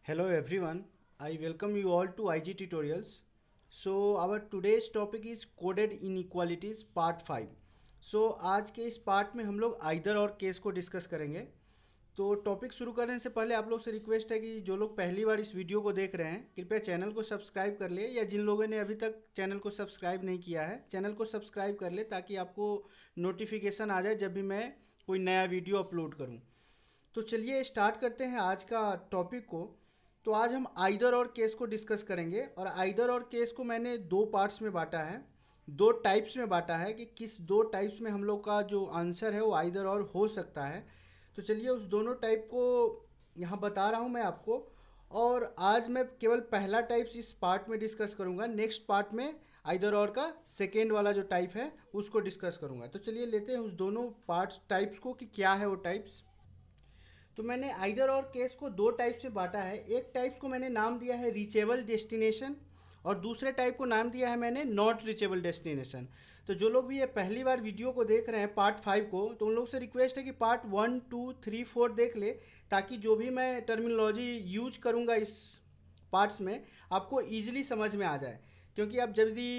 Hello everyone, I welcome you all to IG Tutorials. So our today's topic is coded inequalities part 5. So आज के इस part में हम लोग either और केस को डिस्कस करेंगे। तो टॉपिक शुरू करने से पहले आप लोग से रिक्वेस्ट है कि जो लोग पहली बार इस वीडियो को देख रहे हैं कृपया चैनल को सब्सक्राइब कर ले, या जिन लोगों ने अभी तक चैनल को सब्सक्राइब नहीं किया है चैनल को सब्सक्राइब कर ले ताकि आपको नोटिफिकेशन आ जाए जब भी मैं कोई नया वीडियो अपलोड करूँ। तो चलिए स्टार्ट करते हैं आज का टॉपिक को। तो आज हम आइदर और केस को डिस्कस करेंगे, और आइदर और केस को मैंने दो पार्ट्स में बांटा है, दो टाइप्स में बांटा है कि किस दो टाइप्स में हम लोग का जो आंसर है वो आइदर और हो सकता है। तो चलिए उस दोनों टाइप को यहाँ बता रहा हूँ मैं आपको। और आज मैं केवल पहला टाइप्स इस पार्ट में डिस्कस करूँगा, नेक्स्ट पार्ट में आइदर और का सेकेंड वाला जो टाइप है उसको डिस्कस करूँगा। तो चलिए लेते हैं उस दोनों पार्ट्स टाइप्स को कि क्या है वो टाइप्स। तो मैंने आइदर और केस को दो टाइप से बांटा है। एक टाइप को मैंने नाम दिया है रीचेबल डेस्टिनेशन, और दूसरे टाइप को नाम दिया है मैंने नॉट रीचेबल डेस्टिनेशन। तो जो लोग भी ये पहली बार वीडियो को देख रहे हैं पार्ट 5 को, तो उन लोग से रिक्वेस्ट है कि पार्ट 1 2 3 4 देख ले, ताकि जो भी मैं टर्मिनोलॉजी यूज करूँगा इस पार्ट्स में आपको ईजिली समझ में आ जाए। क्योंकि अब जब भी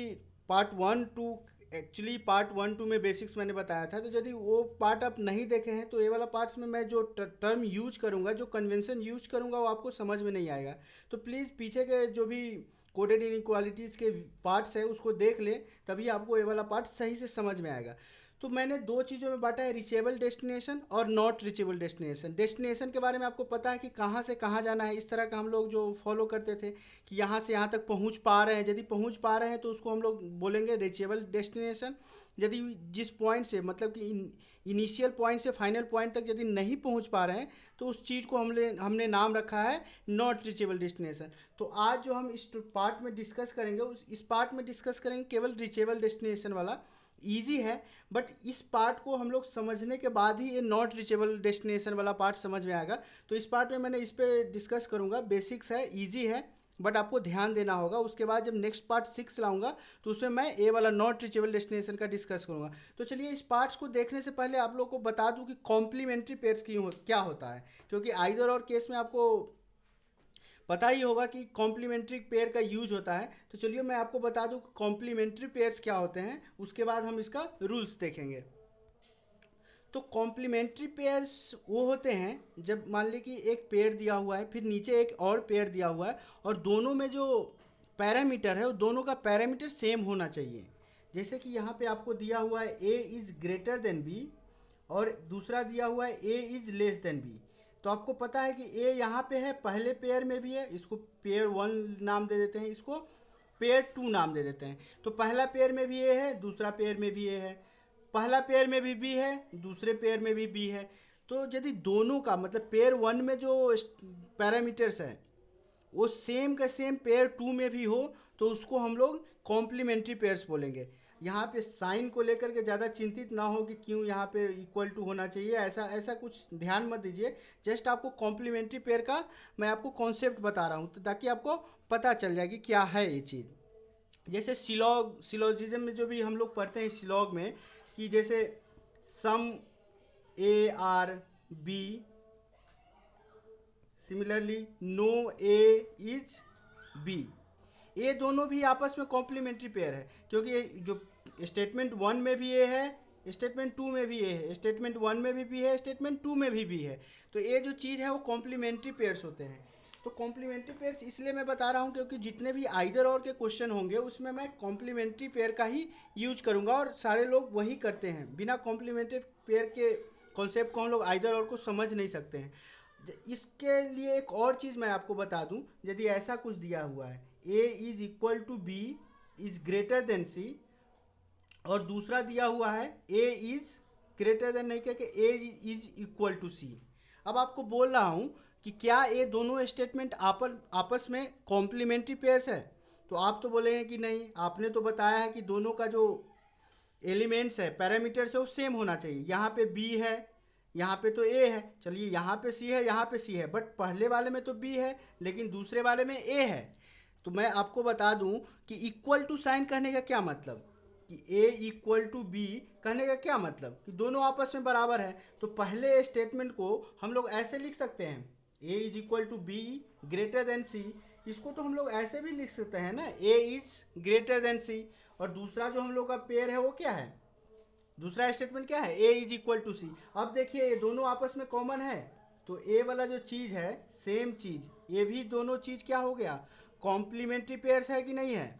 पार्ट 1 2, एक्चुअली पार्ट 1 2 में बेसिक्स मैंने बताया था, तो यदि वो पार्ट आप नहीं देखे हैं तो ये वाला पार्ट्स में मैं जो टर्म यूज करूँगा, जो कन्वेंशन यूज करूँगा वो आपको समझ में नहीं आएगा। तो प्लीज़ पीछे के जो भी कोडेड इनइक्वालिटीज़ के पार्ट्स है उसको देख ले, तभी आपको ये वाला पार्ट सही से समझ में आएगा। तो मैंने दो चीज़ों में बांटा है, रिचेबल डेस्टिनेशन और नॉट रिचेबल डेस्टिनेशन। डेस्टिनेशन के बारे में आपको पता है कि कहाँ से कहाँ जाना है, इस तरह का हम लोग जो फॉलो करते थे कि यहाँ से यहाँ तक पहुँच पा रहे हैं, यदि पहुँच पा रहे हैं तो उसको हम लोग बोलेंगे रिचेबल डेस्टिनेशन। यदि जिस पॉइंट से मतलब कि इनिशियल पॉइंट से फाइनल पॉइंट तक यदि नहीं पहुँच पा रहे हैं तो उस चीज़ को हमने नाम रखा है नॉट रिचेबल डेस्टिनेशन। तो आज जो हम इस पार्ट में डिस्कस करेंगे, उस इस पार्ट में डिस्कस करेंगे केवल रिचेबल डेस्टिनेशन वाला। ईजी है, बट इस पार्ट को हम लोग समझने के बाद ही ये नॉट रीचेबल डेस्टिनेशन वाला पार्ट समझ में आएगा। तो इस पार्ट में मैंने इस पे डिस्कस करूँगा, बेसिक्स है, इजी है, बट आपको ध्यान देना होगा। उसके बाद जब नेक्स्ट पार्ट 6 लाऊंगा तो उसमें मैं ए वाला नॉट रीचेबल डेस्टिनेशन का डिस्कस करूँगा। तो चलिए इस पार्ट्स को देखने से पहले आप लोग को बता दूं कि कॉम्प्लीमेंट्री पेयर्स क्या होता है, क्योंकि आइदर और केस में आपको पता ही होगा कि कॉम्प्लीमेंट्री पेयर का यूज होता है। तो चलिए मैं आपको बता दूं कॉम्प्लीमेंट्री पेयर्स क्या होते हैं, उसके बाद हम इसका रूल्स देखेंगे। तो कॉम्प्लीमेंट्री पेयर्स वो होते हैं जब मान ली कि एक पेयर दिया हुआ है, फिर नीचे एक और पेयर दिया हुआ है, और दोनों में जो पैरामीटर है वो दोनों का पैरामीटर सेम होना चाहिए। जैसे कि यहाँ पे आपको दिया हुआ है A is greater than B, और दूसरा दिया हुआ है A is less than B. तो आपको पता है कि ए यहाँ पे है, पहले पेयर में भी है, इसको पेयर 1 नाम दे देते हैं, इसको पेयर 2 नाम दे देते हैं। तो पहला पेयर में भी ए है, दूसरा पेयर में भी ए है, पहला पेयर में भी बी है, दूसरे पेयर में भी बी है। तो यदि दोनों का मतलब पेयर 1 में जो पैरामीटर्स है वो सेम का सेम पेयर 2 में भी हो, तो उसको हम लोग कॉम्प्लीमेंट्री पेयर्स बोलेंगे। यहाँ पे साइन को लेकर के ज़्यादा चिंतित ना हो कि क्यों यहाँ पे इक्वल टू होना चाहिए, ऐसा ऐसा कुछ ध्यान मत दीजिए। जस्ट आपको कॉम्प्लीमेंट्री पेयर का मैं आपको कॉन्सेप्ट बता रहा हूँ, तो ताकि आपको पता चल जाए कि क्या है ये चीज़। जैसे सिलोजिज्म में जो भी हम लोग पढ़ते हैं सिलॉग में, कि जैसे some A are B, similarly no A is B, ये दोनों भी आपस में कॉम्प्लीमेंट्री पेयर है। क्योंकि ये जो स्टेटमेंट 1 में भी ये है, स्टेटमेंट 2 में भी ये है, स्टेटमेंट 1 में भी है, स्टेटमेंट 2 में भी है। तो ये जो चीज़ है वो कॉम्प्लीमेंट्री पेयर्स होते हैं। तो कॉम्प्लीमेंट्री पेयर्स इसलिए मैं बता रहा हूँ क्योंकि जितने भी आइदर और के क्वेश्चन होंगे उसमें मैं कॉम्प्लीमेंट्री पेयर का ही यूज करूँगा, और सारे लोग वही करते हैं। बिना कॉम्प्लीमेंट्री पेयर के कॉन्सेप्ट को हम लोग आइदर और को समझ नहीं सकते हैं। इसके लिए एक और चीज़ मैं आपको बता दूं, यदि ऐसा कुछ दिया हुआ है a is equal to B is greater than C, और दूसरा दिया हुआ है a इज ग्रेटर देन नहीं कह के a इज इक्वल टू सी। अब आपको बोल रहा हूं कि क्या ये दोनों स्टेटमेंट आपस में कॉम्प्लीमेंट्री पेयर्स है, तो आप तो बोलेंगे कि नहीं, आपने तो बताया है कि दोनों का जो एलिमेंट्स है, पैरामीटर्स है, वो सेम होना चाहिए। यहाँ पे बी है, यहाँ पे तो ए है, चलिए यहाँ पे सी है, यहाँ पे सी है, बट पहले वाले में तो बी है लेकिन दूसरे वाले में ए है। तो मैं आपको बता दूं कि इक्वल टू साइन कहने का क्या मतलब, कि ए इक्वल टू बी कहने का क्या मतलब कि दोनों आपस में बराबर है। तो पहले स्टेटमेंट को हम लोग ऐसे लिख सकते हैं, A is equal to B greater than C, इसको तो हम लोग ऐसे भी लिख सकते हैं ना, ए इज ग्रेटर देन सी। और दूसरा जो हम लोग का पेयर है वो क्या है, दूसरा स्टेटमेंट क्या है, ए इज इक्वल टू सी। अब देखिए ये दोनों आपस में कॉमन है, तो ए वाला जो चीज है सेम चीज, ये भी दोनों चीज क्या हो गया, कॉम्प्लीमेंट्री पेयर्स है कि नहीं है।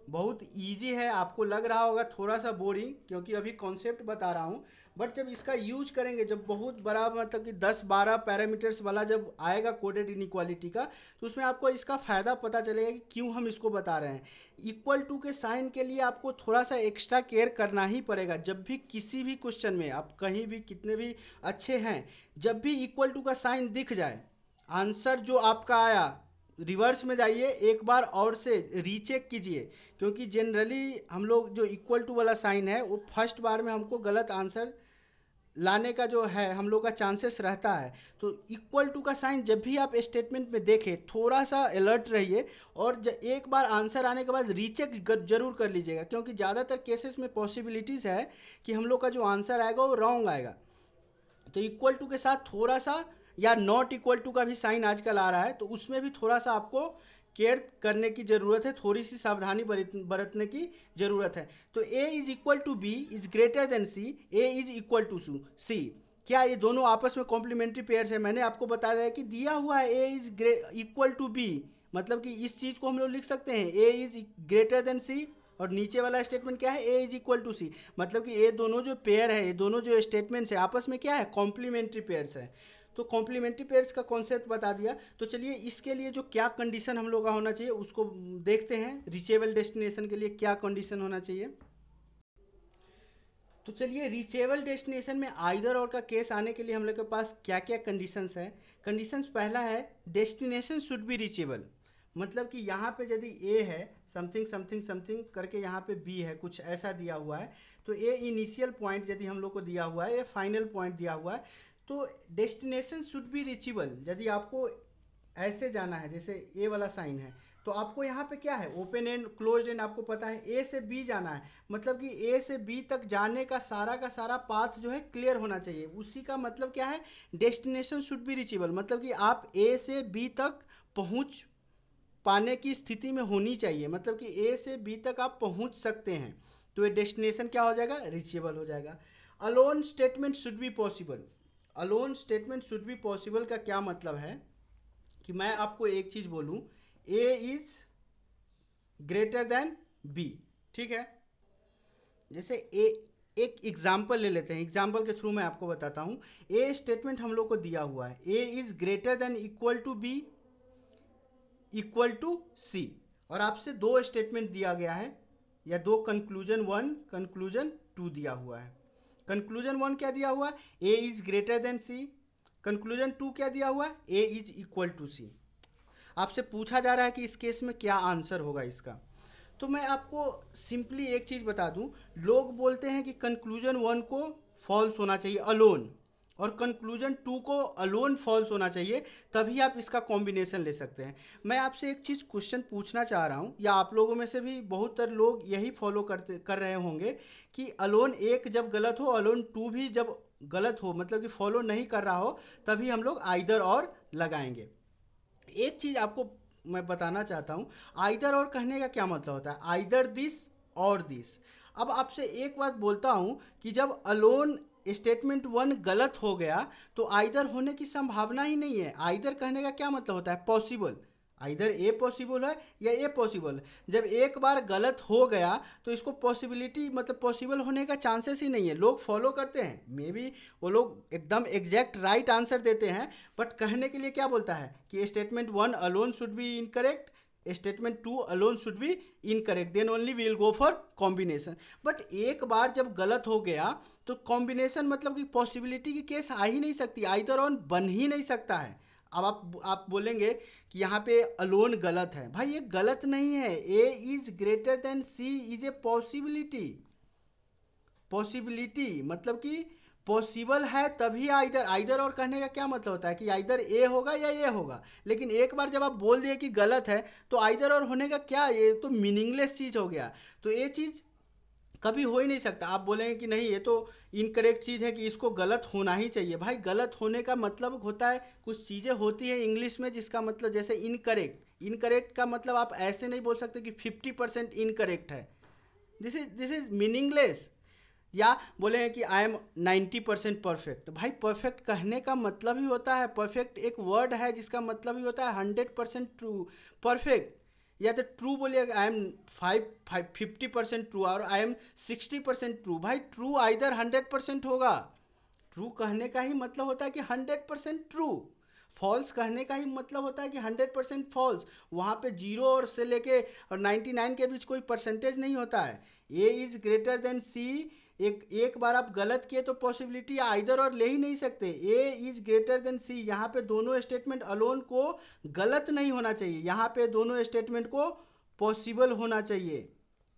बहुत इजी है, आपको लग रहा होगा थोड़ा सा बोरिंग क्योंकि अभी कॉन्सेप्ट बता रहा हूँ, बट जब इसका यूज करेंगे, जब बहुत बड़ा मतलब कि 10-12 पैरामीटर्स वाला जब आएगा कोडेड इनइक्वालिटी का, तो उसमें आपको इसका फ़ायदा पता चलेगा कि क्यों हम इसको बता रहे हैं। इक्वल टू के साइन के लिए आपको थोड़ा सा एक्स्ट्रा केयर करना ही पड़ेगा। जब भी किसी भी क्वेश्चन में आप कहीं भी कितने भी अच्छे हैं, जब भी इक्वल टू का साइन दिख जाए, आंसर जो आपका आया रिवर्स में जाइए, एक बार और से रीचेक कीजिए, क्योंकि जनरली हम लोग जो इक्वल टू वाला साइन है वो फर्स्ट बार में हमको गलत आंसर लाने का जो है हम लोग का चांसेस रहता है। तो इक्वल टू का साइन जब भी आप स्टेटमेंट में देखें, थोड़ा सा अलर्ट रहिए, और एक बार आंसर आने के बाद रीचेक जरूर कर लीजिएगा, क्योंकि ज़्यादातर केसेस में पॉसिबिलिटीज़ है कि हम लोग का जो आंसर आएगा वो रॉन्ग आएगा। तो इक्वल टू के साथ थोड़ा सा, या नॉट इक्वल टू का भी साइन आजकल आ रहा है, तो उसमें भी थोड़ा सा आपको केयर करने की ज़रूरत है, थोड़ी सी सावधानी बरतने की ज़रूरत है। तो A is equal to B is greater than C, A is equal to C, क्या ये दोनों आपस में कॉम्प्लीमेंट्री पेयर्स है। मैंने आपको बताया है कि दिया हुआ है A is equal to B, मतलब कि इस चीज़ को हम लोग लिख सकते हैं A is greater than C, और नीचे वाला स्टेटमेंट क्या है, ए इज इक्वल टू सी, मतलब कि ये दोनों जो पेयर है, ये दोनों जो स्टेटमेंट्स है आपस में क्या है, कॉम्प्लीमेंट्री पेयर्स है। तो कॉम्प्लीमेंट्री पेयर्स का कॉन्सेप्ट बता दिया। तो चलिए इसके लिए जो क्या कंडीशन हम लोग का होना चाहिए उसको देखते हैं, रीचेबल डेस्टिनेशन के लिए क्या कंडीशन होना चाहिए। तो चलिए रीचेबल डेस्टिनेशन में आइदर और का केस आने के लिए हम लोग के पास क्या क्या कंडीशंस है। कंडीशंस पहला है डेस्टिनेशन शुड बी रीचेबल, मतलब कि यहाँ पे यदि ए है समथिंग समथिंग समथिंग करके, यहाँ पे बी है कुछ ऐसा दिया हुआ है, तो ए इनिशियल पॉइंट यदि हम लोग को दिया हुआ है, ये फाइनल पॉइंट दिया हुआ है, तो डेस्टिनेशन शुड बी रीचेबल। यदि आपको ऐसे जाना है, जैसे ए वाला साइन है, तो आपको यहाँ पे क्या है, ओपन एंड क्लोज एंड आपको पता है, ए से बी जाना है, मतलब कि ए से बी तक जाने का सारा पाथ जो है क्लियर होना चाहिए। उसी का मतलब क्या है, डेस्टिनेशन शुड बी रीचेबल, मतलब कि आप ए से बी तक पहुँच पाने की स्थिति में होनी चाहिए, मतलब कि ए से बी तक आप पहुँच सकते हैं, तो ये डेस्टिनेशन क्या हो जाएगा, रीचेबल हो जाएगा। Alone statement should be possible, alone statement should be possible का क्या मतलब है कि मैं आपको एक चीज बोलूं, ए इज ग्रेटर देन बी, ठीक है। जैसे ए, एक एग्जाम्पल ले लेते हैं, एग्जाम्पल के थ्रू मैं आपको बताता हूं। ए स्टेटमेंट हम लोग को दिया हुआ है, A is greater than equal to B equal to C, और आपसे दो स्टेटमेंट दिया गया है, या दो कंक्लूजन 1 कंक्लूजन 2 दिया हुआ है। कंक्लूजन 1 क्या दिया हुआ है, A is greater than C. Conclusion 2 क्या दिया हुआ है, A is equal to C. आपसे पूछा जा रहा है कि इस केस में क्या आंसर होगा इसका, तो मैं आपको सिंपली एक चीज़ बता दूं, लोग बोलते हैं कि कंक्लूजन 1 को फॉल्स होना चाहिए अलोन, और कंक्लूजन 2 को अलोन फॉल्स होना चाहिए, तभी आप इसका कॉम्बिनेशन ले सकते हैं। मैं आपसे एक चीज़ क्वेश्चन पूछना चाह रहा हूं, या आप लोगों में से भी बहुत सारे लोग यही फॉलो कर रहे होंगे कि अलोन 1 जब गलत हो, अलोन 2 भी जब गलत हो, मतलब कि फॉलो नहीं कर रहा हो, तभी हम लोग आइदर और लगाएंगे। एक चीज आपको मैं बताना चाहता हूं, आइदर और कहने का क्या मतलब होता है, आइदर दिस और दिस। अब आपसे एक बात बोलता हूं कि जब अलोन स्टेटमेंट 1 गलत हो गया, तो आइदर होने की संभावना ही नहीं है। आइदर कहने का क्या मतलब होता है, पॉसिबल, आइदर ए पॉसिबल है या ए पॉसिबल है। जब एक बार गलत हो गया तो इसको पॉसिबिलिटी मतलब पॉसिबल होने का चांसेस ही नहीं है। लोग फॉलो करते हैं, मे बी वो लोग एकदम एग्जैक्ट राइट आंसर देते हैं, बट कहने के लिए क्या बोलता है कि statement 1 alone should be incorrect, statement 2 alone should be incorrect, then only we will go for combination. But एक बार जब गलत हो गया तो कॉम्बिनेशन मतलब कि पॉसिबिलिटी की केस आ ही नहीं सकती, आइदर ऑन बन ही नहीं सकता है। अब आप बोलेंगे कि यहाँ पे अलोन गलत है, भाई ये गलत नहीं है, A is greater than C is a possibility. Possibility मतलब कि पॉसिबल है तभी आइदर, आइदर और कहने का क्या मतलब होता है कि आइदर ए होगा या ए होगा, लेकिन एक बार जब आप बोल दिए कि गलत है तो आइदर और होने का क्या, ये तो मीनिंगलेस चीज हो गया। तो ये चीज कभी हो ही नहीं सकता। आप बोलेंगे कि नहीं ये तो इनकरेक्ट चीज़ है कि इसको गलत होना ही चाहिए। भाई गलत होने का मतलब होता है, कुछ चीज़ें होती है इंग्लिश में जिसका मतलब, जैसे इनकरेक्ट, इनकरेक्ट का मतलब आप ऐसे नहीं बोल सकते कि 50% इनकरेक्ट है। This is meaningless. या बोले कि आई एम 90% परफेक्ट। भाई परफेक्ट कहने का मतलब ही होता है, परफेक्ट एक वर्ड है जिसका मतलब ही होता है 100% ट्रू। परफेक्ट, या तो ट्रू बोलिए, आई एम 50% ट्रू और आई एम 60% ट्रू। भाई ट्रू आइदर 100% होगा। ट्रू कहने का ही मतलब होता है कि 100% ट्रू। फॉल्स कहने का ही मतलब होता है कि 100% फॉल्स। वहाँ पे जीरो और से लेके और 99 के बीच कोई परसेंटेज नहीं होता है। ए इज ग्रेटर देन सी, एक बार आप गलत किए तो पॉसिबिलिटी आइदर और ले ही नहीं सकते। ए इज ग्रेटर देन सी, यहाँ पे दोनों स्टेटमेंट अलोन को गलत नहीं होना चाहिए, यहाँ पे दोनों स्टेटमेंट को पॉसिबल होना चाहिए।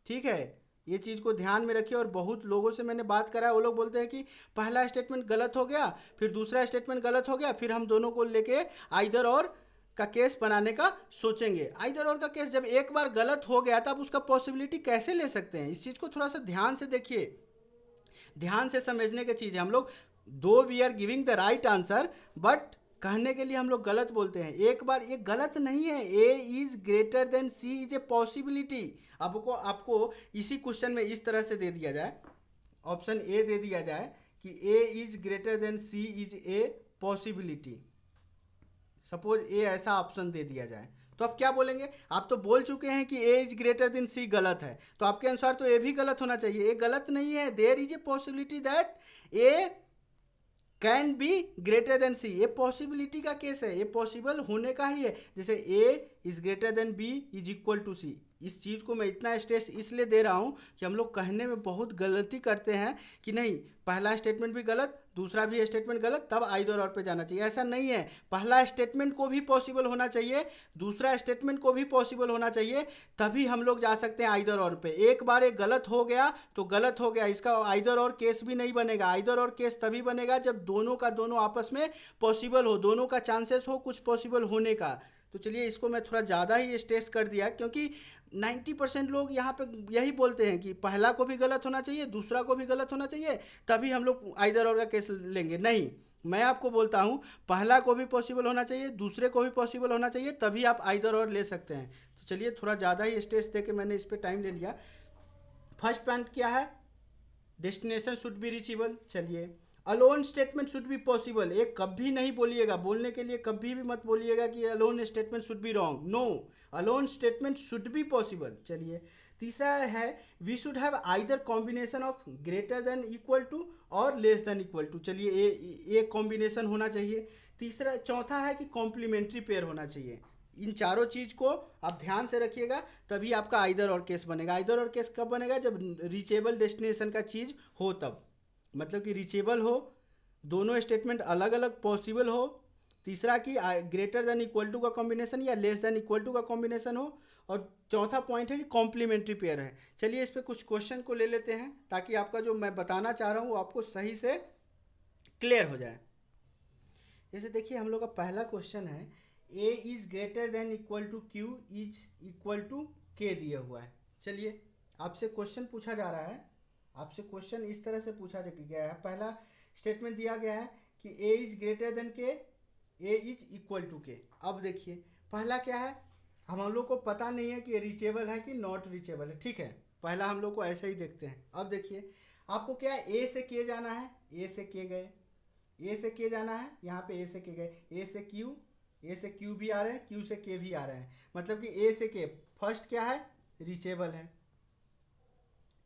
ठीक है, ये चीज़ को ध्यान में रखिए। और बहुत लोगों से मैंने बात करा है, वो लोग बोलते हैं कि पहला स्टेटमेंट गलत हो गया, फिर दूसरा स्टेटमेंट गलत हो गया, फिर हम दोनों को लेके आइदर और का केस बनाने का सोचेंगे। आइदर और का केस जब एक बार गलत हो गया तब उसका पॉसिबिलिटी कैसे ले सकते हैं? इस चीज़ को थोड़ा सा ध्यान से देखिए, ध्यान से समझने की चीज़ है। हम लोग दो we are giving the right answer, but कहने के लिए हम लोग गलत बोलते हैं। एक बार ये गलत नहीं है। A is greater than C is a possibility. आपको आपको इसी क्वेश्चन में इस तरह से दे दिया जाए, ऑप्शन ए दे दिया जाए कि A is greater than C is a possibility. Suppose a ऐसा ऑप्शन दे दिया जाए, तो आप क्या बोलेंगे? आप तो बोल चुके हैं कि ए इज ग्रेटर देन सी गलत है, तो आपके अनुसार तो ए भी गलत होना चाहिए। ए गलत नहीं है। There is a possibility that A can be greater than C. ये पॉसिबिलिटी का केस है, ये पॉसिबल होने का ही है। जैसे A is greater than B is equal to C. इस चीज़ को मैं इतना स्ट्रेस इसलिए दे रहा हूँ कि हम लोग कहने में बहुत गलती करते हैं कि नहीं पहला स्टेटमेंट भी गलत, दूसरा भी स्टेटमेंट गलत, तब आइदर और पे जाना चाहिए। ऐसा नहीं है। पहला स्टेटमेंट को भी पॉसिबल होना चाहिए, दूसरा स्टेटमेंट को भी पॉसिबल होना चाहिए, तभी हम लोग जा सकते हैं आइदर और पे। एक बार एक गलत हो गया तो गलत हो गया, इसका आइदर और केस भी नहीं बनेगा। आइदर और केस तभी बनेगा जब दोनों का दोनों आपस में पॉसिबल हो, दोनों का चांसेस हो कुछ पॉसिबल होने का। तो चलिए इसको मैं थोड़ा ज़्यादा ही स्ट्रेस कर दिया, क्योंकि 90% लोग यहाँ पे यही बोलते हैं कि पहला को भी गलत होना चाहिए, दूसरा को भी गलत होना चाहिए, तभी हम लोग आइदर और का केस लेंगे। नहीं, मैं आपको बोलता हूँ पहला को भी पॉसिबल होना चाहिए, दूसरे को भी पॉसिबल होना चाहिए, तभी आप आइदर और ले सकते हैं। तो चलिए थोड़ा ज़्यादा ही स्ट्रेस दे के मैंने इस पर टाइम ले लिया। फर्स्ट पॉइंट क्या है? Destination should be reachable. चलिए, alone statement should be possible. ये कभी नहीं बोलिएगा, बोलने के लिए कभी भी मत बोलिएगा कि alone statement should be wrong. No, alone statement should be possible. चलिए, तीसरा है we should have either combination of greater than equal to और लेस देन इक्वल टू। चलिए ये कॉम्बिनेशन होना चाहिए। तीसरा, चौथा है कि कॉम्प्लीमेंट्री पेयर होना चाहिए। इन चारों चीज को आप ध्यान से रखिएगा, तभी आपका आइदर और केस बनेगा। आइदर और केस कब बनेगा? जब रीचेबल डेस्टिनेशन का चीज हो तब, मतलब कि रीचेबल हो, दोनों स्टेटमेंट अलग अलग पॉसिबल हो। तीसरा कि ग्रेटर देन इक्वल टू का कॉम्बिनेशन या लेस देन इक्वल टू का कॉम्बिनेशन हो। और चौथा पॉइंट है कि कॉम्प्लीमेंट्री पेयर है। चलिए इस पे कुछ क्वेश्चन को ले लेते हैं, ताकि आपका जो मैं बताना चाह रहा हूँ आपको सही से क्लियर हो जाए। जैसे देखिए हम लोग का पहला क्वेश्चन है, A is greater than equal to Q is equal to K दिया हुआ है। चलिए आपसे क्वेश्चन पूछा जा रहा है, आपसे क्वेश्चन इस तरह से पूछा गया है। पहला स्टेटमेंट दिया गया है कि ए इज ग्रेटर देन के, ए इज इक्वल टू के। अब देखिए पहला क्या है, हम लोग को पता नहीं है कि रीचेबल है कि नॉट रीचेबल है। ठीक है, पहला हम लोग को ऐसे ही देखते हैं। अब देखिए आपको क्या है, ए से के जाना है, ए से के गए, ए से के जाना है, यहाँ पे ए से के गए, ए से क्यू, ए से क्यू भी आ रहे हैं, क्यू से के भी आ रहे हैं, मतलब कि ए से के फर्स्ट क्या है, रीचेबल है।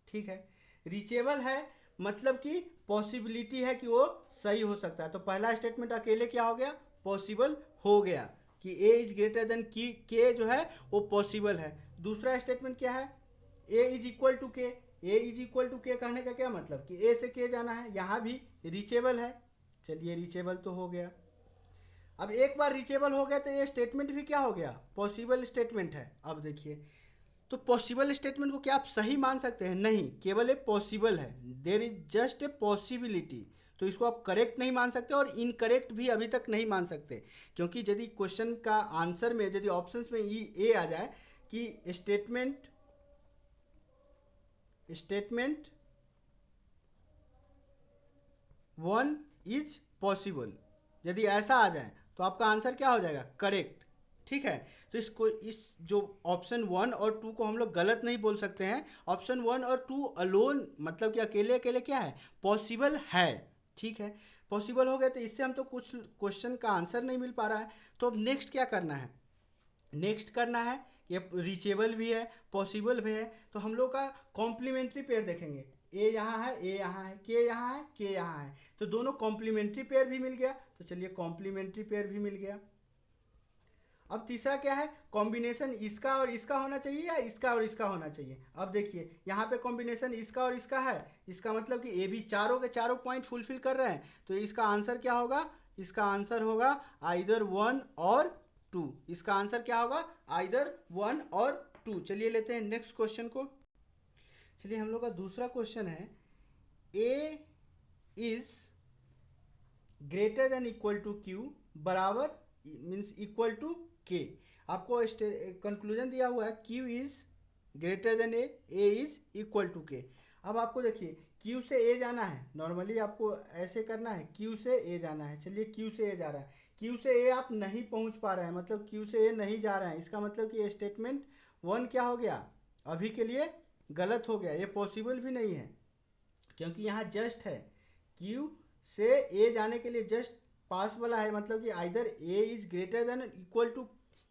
ठीक है, रीचेबल है मतलब कि पॉसिबिलिटी है कि वो सही हो सकता है। तो पहला स्टेटमेंट अकेले क्या हो गया, पॉसिबल हो गया कि ए इज ग्रेटर देन की, के जो है वो पॉसिबल है। दूसरा स्टेटमेंट क्या है, ए इज इक्वल टू के। ए इज इक्वल टू के कहने का क्या मतलब कि ए से के जाना है, यहाँ भी रीचेबल है। चलिए रीचेबल तो हो गया। अब एक बार रीचेबल हो गया तो ये स्टेटमेंट भी क्या हो गया, पॉसिबल स्टेटमेंट है। अब देखिए तो पॉसिबल स्टेटमेंट को क्या आप सही मान सकते हैं? नहीं, केवल एक पॉसिबल है, there is just a possibility. तो इसको आप करेक्ट नहीं मान सकते और इनकरेक्ट भी अभी तक नहीं मान सकते, क्योंकि यदि क्वेश्चन का आंसर में यदि ऑप्शंस में ए आ जाए कि स्टेटमेंट स्टेटमेंट 1 इज पॉसिबल, यदि ऐसा आ जाए तो आपका आंसर क्या हो जाएगा, करेक्ट। ठीक है, तो इसको इस जो ऑप्शन 1 और 2 को हम लोग गलत नहीं बोल सकते हैं। ऑप्शन 1 और 2 अलोन मतलब कि अकेले अकेले क्या है, पॉसिबल है। ठीक है, पॉसिबल हो गए, तो इससे हम तो कुछ क्वेश्चन का आंसर नहीं मिल पा रहा है। तो अब नेक्स्ट क्या करना है, नेक्स्ट करना है, ये रीचेबल भी है पॉसिबल भी है, तो हम लोग का कॉम्प्लीमेंट्री पेयर देखेंगे। ए यहाँ है, ए यहाँ है, के यहाँ है, के यहाँ है, तो दोनों कॉम्प्लीमेंट्री पेयर भी मिल गया। तो चलिए कॉम्प्लीमेंट्री पेयर भी मिल गया। अब तीसरा क्या है, कॉम्बिनेशन इसका और इसका होना चाहिए या इसका और इसका होना चाहिए। अब देखिए यहाँ पे कॉम्बिनेशन इसका और इसका है, इसका मतलब कि ए भी चारों के चारों पॉइंट फुलफिल कर रहे हैं, तो इसका आंसर क्या होगा, इसका आंसर होगा आइदर 1 और 2। इसका आंसर क्या होगा, आइदर 1 और 2। चलिए लेते हैं नेक्स्ट क्वेश्चन को। चलिए हम लोग का दूसरा क्वेश्चन है, A is greater than equal to Q बराबर मीन्स इक्वल टू के। आपको कंक्लूजन दिया हुआ है Q is greater than A is equal to K. अब आपको देखिए क्यू से ए जाना है, नॉर्मली आपको ऐसे करना है, क्यू से ए जाना है। चलिए क्यू से ए जा रहा है, क्यू से ए आप नहीं पहुंच पा रहे हैं, मतलब क्यू से ए नहीं जा रहा है, इसका मतलब कि स्टेटमेंट 1 क्या हो गया, अभी के लिए गलत हो गया, ये पॉसिबल भी नहीं है, क्योंकि यहाँ जस्ट है, क्यू से ए जाने के लिए जस्ट पास वाला है, मतलब कि either A is greater than equal to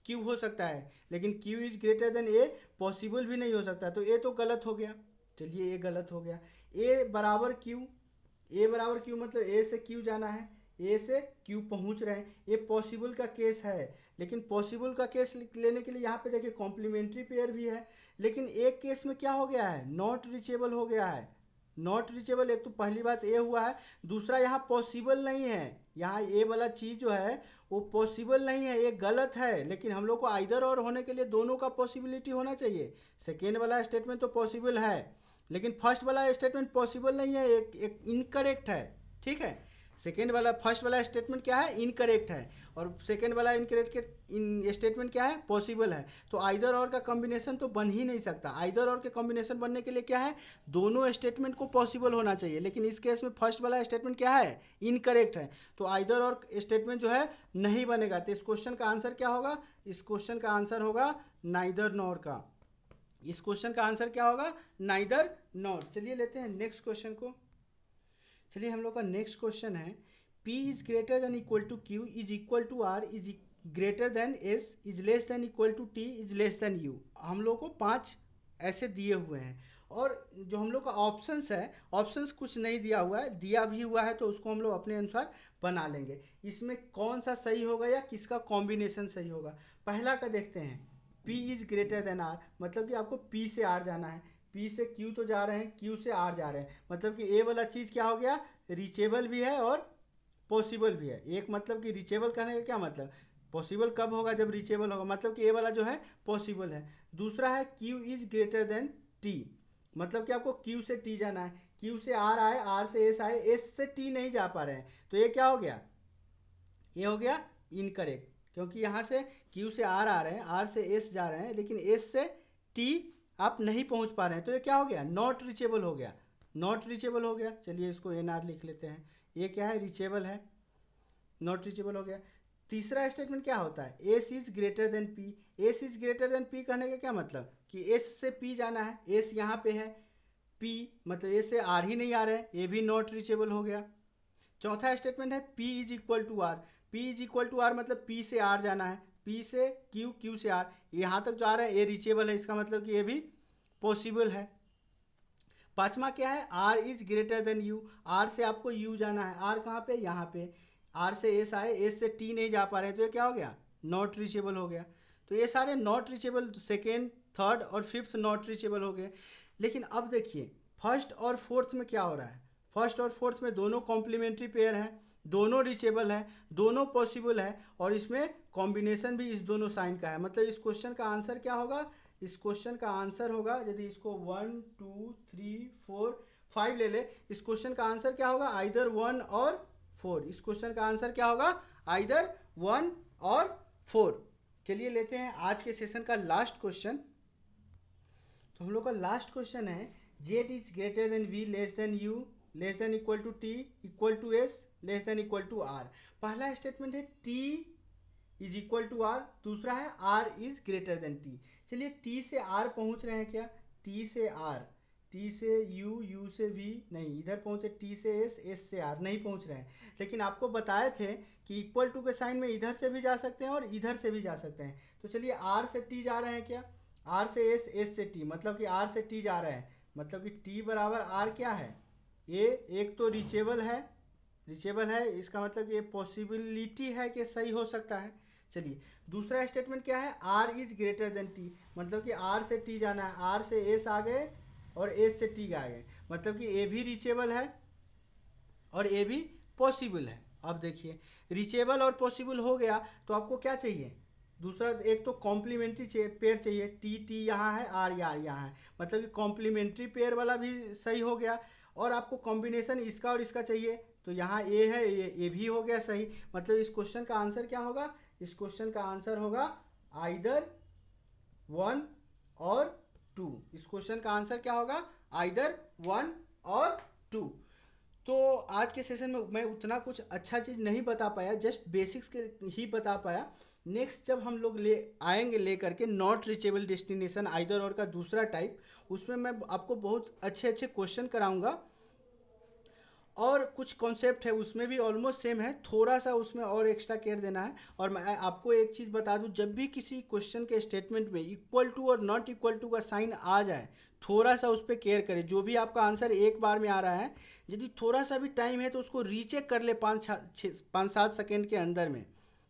Q हो सकता है, लेकिन Q is greater than A possible भी नहीं हो सकता, तो ए तो गलत हो गया। चलिए ए गलत हो गया। ए बराबर क्यू, ए बराबर क्यू मतलब ए से क्यू जाना है, ए से क्यू पहुंच रहे हैं, ये पॉसिबल का केस है। लेकिन पॉसिबल का केस लेने के लिए यहाँ पे देखिए कॉम्प्लीमेंट्री पेयर भी है, लेकिन एक केस में क्या हो गया है, नॉट रीचेबल हो गया है। नॉट रीचेबल, एक तो पहली बात ए हुआ है, दूसरा यहाँ पॉसिबल नहीं है, यहाँ ए वाला चीज़ जो है वो पॉसिबल नहीं है, ये गलत है। लेकिन हम लोग को आइदर और होने के लिए दोनों का पॉसिबिलिटी होना चाहिए। सेकेंड वाला स्टेटमेंट तो पॉसिबल है, लेकिन फर्स्ट वाला स्टेटमेंट पॉसिबल नहीं है, एक इनकरेक्ट है। ठीक है, सेकेंड वाला फर्स्ट वाला स्टेटमेंट क्या है, इनकरेक्ट है, और सेकेंड वाला इनकरेक्ट स्टेटमेंट क्या है, पॉसिबल है। तो आइदर और का कॉम्बिनेशन तो बन ही नहीं सकता। आइदर और के कॉम्बिनेशन बनने के लिए क्या है, दोनों स्टेटमेंट को पॉसिबल होना चाहिए, लेकिन इस केस में फर्स्ट वाला स्टेटमेंट क्या है, इनकरेक्ट है, तो आइदर और स्टेटमेंट जो है नहीं बनेगा। तो इस क्वेश्चन का आंसर क्या होगा, इस क्वेश्चन का आंसर होगा नाइदर नॉर का। इस क्वेश्चन का आंसर क्या होगा, नाइदर नॉर। चलिए लेते हैं नेक्स्ट क्वेश्चन को। चलिए हम लोग का नेक्स्ट क्वेश्चन है, P is greater than equal to Q is equal to R is greater than S is less than equal to T is less than U। हम लोग को 5 ऐसे दिए हुए हैं, और जो हम लोग का ऑप्शंस है, ऑप्शंस कुछ नहीं दिया हुआ है, दिया भी हुआ है तो उसको हम लोग अपने अनुसार बना लेंगे। इसमें कौन सा सही होगा या किसका कॉम्बिनेशन सही होगा। पहला का देखते हैं, P is greater then R, मतलब कि आपको P से R जाना है, P से Q तो जा रहे हैं, Q से R जा रहे हैं, मतलब कि A वाला चीज़ क्या हो गया, रीचेबल भी है और पॉसिबल भी है। एक मतलब कि रीचेबल कहने का क्या मतलब, पॉसिबल कब होगा, जब रीचेबल होगा, मतलब कि ए वाला जो है पॉसिबल है। दूसरा है Q is greater than T, मतलब कि आपको क्यू से टी जाना है, क्यू से आर आए, आर से एस आए, एस से टी नहीं जा पा रहे हैं, तो ये क्या हो गया, ये हो गया इनकरेक्ट, क्योंकि यहाँ से क्यू से आर आ रहे हैं, आर से एस जा रहे हैं, लेकिन एस से टी आप नहीं पहुँच पा रहे हैं, तो ये क्या हो गया, नॉट रीचेबल हो गया, नॉट रीचेबल हो गया। चलिए इसको एन आर लिख लेते हैं, ये क्या है, रीचेबल है, नॉट रीचेबल हो गया। तीसरा स्टेटमेंट क्या होता है, S is greater then P. S is greater then P कहने का क्या मतलब कि एस से पी जाना है, एस यहाँ पे है, पी मतलब एस से आर ही नहीं आ रहा है, ये भी नॉट रीचेबल हो गया। चौथा स्टेटमेंट है P is equal to R, P is equal to R मतलब पी से आर जाना है, पी से क्यू, क्यू से आर, यहाँ तक जो आ रहा है ये रीचेबल है, इसका मतलब कि ये भी पॉसिबल है। पांचवा क्या है, R is greater than U, R से आपको यू जाना है, आर कहाँ पे, यहाँ पे, आर से एस आए, एस से टी नहीं जा पा रहे हैं, तो ये क्या हो गया, नॉट रीचेबल हो गया। तो ये सारे नॉट रीचेबल, सेकेंड थर्ड और फिफ्थ नॉट रीचेबल हो गए। लेकिन अब देखिए फर्स्ट और फोर्थ में क्या हो रहा है, फर्स्ट और फोर्थ में दोनों कॉम्प्लीमेंट्री पेयर है, दोनों रीचेबल है, दोनों पॉसिबल है, और इसमें कॉम्बिनेशन भी इस दोनों साइन का है, मतलब इस क्वेश्चन का आंसर क्या होगा, इस क्वेश्चन का आंसर होगा, यदि इसको 1 2 3 4 5 ले ले, इस क्वेश्चन का आंसर क्या होगा, आइदर 1 और 4। इस क्वेश्चन का आंसर क्या होगा, आइदर 1 और 4। चलिए लेते हैं आज के सेशन का लास्ट क्वेश्चन। तो हम लोग का लास्ट क्वेश्चन है, Z is greater than V, less than U, less than equal to T, equal to S, less than equal to R. पहला स्टेटमेंट है T is equal to R, दूसरा है R is greater than T. चलिए T से R पहुंच रहे हैं क्या, टी से आर, टी से यू, यू से वी नहीं, इधर पहुंचे टी से एस, एस से आर नहीं पहुंच रहे हैं। लेकिन आपको बताए थे कि इक्वल टू के साइन में इधर से भी जा सकते हैं और इधर से भी जा सकते हैं। तो चलिए आर से टी जा रहे हैं क्या, आर से एस, एस से टी, मतलब कि आर से टी जा रहे हैं, मतलब कि टी बराबर आर क्या है, ए एक तो रिचेबल है, रिचेबल है इसका मतलब ये पॉसिबिलिटी है कि सही हो सकता है। चलिए दूसरा स्टेटमेंट क्या है, R is greater than T, मतलब कि आर से टी जाना है, आर से एस आ गए और एस से टी आ गए, मतलब कि ए भी रिचेबल है और ए भी पॉसिबल है। अब देखिए रिचेबल और पॉसिबल हो गया तो आपको क्या चाहिए, दूसरा एक तो कॉम्प्लीमेंट्री पेयर चाहिए, टी टी यहाँ है, आर यहाँ है, मतलब कि कॉम्प्लीमेंट्री पेयर वाला भी सही हो गया। और आपको कॉम्बिनेशन इसका और इसका चाहिए, तो यहाँ ए है, ये भी हो गया सही। मतलब इस क्वेश्चन का आंसर क्या होगा, इस क्वेश्चन का आंसर होगा आइदर 1 और 2। इस क्वेश्चन का आंसर क्या होगा, आइदर 1 और 2। तो आज के सेशन में मैं उतना कुछ अच्छा चीज़ नहीं बता पाया, जस्ट बेसिक्स के ही बता पाया। नेक्स्ट जब हम लोग ले आएंगे लेकर के नॉट रीचेबल डेस्टिनेशन आइदर और का दूसरा टाइप, उसमें मैं आपको बहुत अच्छे अच्छे क्वेश्चन कराऊंगा और कुछ कॉन्सेप्ट है उसमें भी ऑलमोस्ट सेम है, थोड़ा सा उसमें और एक्स्ट्रा केयर देना है। और मैं आपको एक चीज़ बता दूं, जब भी किसी क्वेश्चन के स्टेटमेंट में इक्वल टू और नॉट इक्वल टू का साइन आ जाए, थोड़ा सा उस पर केयर करें। जो भी आपका आंसर एक बार में आ रहा है, यदि थोड़ा सा भी टाइम है तो उसको रीचेक कर ले 5-7 सेकेंड के अंदर में,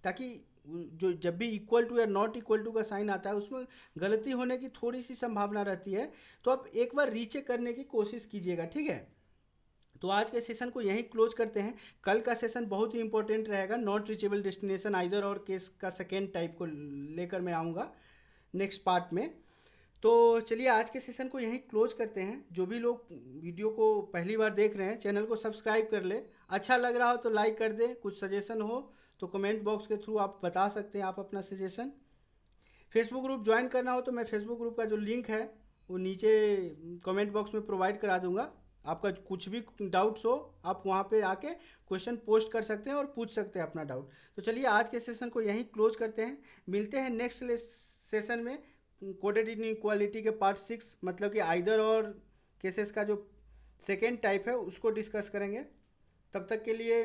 ताकि जो जब भी इक्वल टू या नॉट इक्वल टू का साइन आता है उसमें गलती होने की थोड़ी सी संभावना रहती है। तो आप एक बार रीचेक करने की कोशिश कीजिएगा, ठीक है। तो आज के सेशन को यहीं क्लोज करते हैं। कल का सेशन बहुत ही इंपॉर्टेंट रहेगा, नॉट रीचेबल डेस्टिनेशन आइदर और केस का सेकेंड टाइप को लेकर मैं आऊँगा नेक्स्ट पार्ट में। तो चलिए आज के सेशन को यहीं क्लोज करते हैं। जो भी लोग वीडियो को पहली बार देख रहे हैं चैनल को सब्सक्राइब कर ले, अच्छा लग रहा हो तो लाइक कर दें, कुछ सजेशन हो तो कमेंट बॉक्स के थ्रू आप बता सकते हैं आप अपना सजेशन। फेसबुक ग्रुप ज्वाइन करना हो तो मैं फेसबुक ग्रुप का जो लिंक है वो नीचे कमेंट बॉक्स में प्रोवाइड करा दूंगा। आपका कुछ भी डाउट्स हो आप वहाँ पे आके क्वेश्चन पोस्ट कर सकते हैं और पूछ सकते हैं अपना डाउट। तो चलिए आज के सेशन को यहीं क्लोज करते हैं, मिलते हैं नेक्स्ट सेशन में कोडेड इनइक्वालिटी के पार्ट 6, मतलब कि आइदर और केसेस का जो सेकेंड टाइप है उसको डिस्कस करेंगे। तब तक के लिए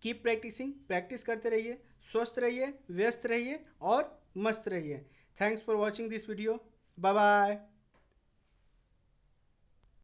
कीप प्रैक्टिसिंग, प्रैक्टिस करते रहिए, स्वस्थ रहिए, व्यस्त रहिए और मस्त रहिए। Thanks for watching this video, bye bye.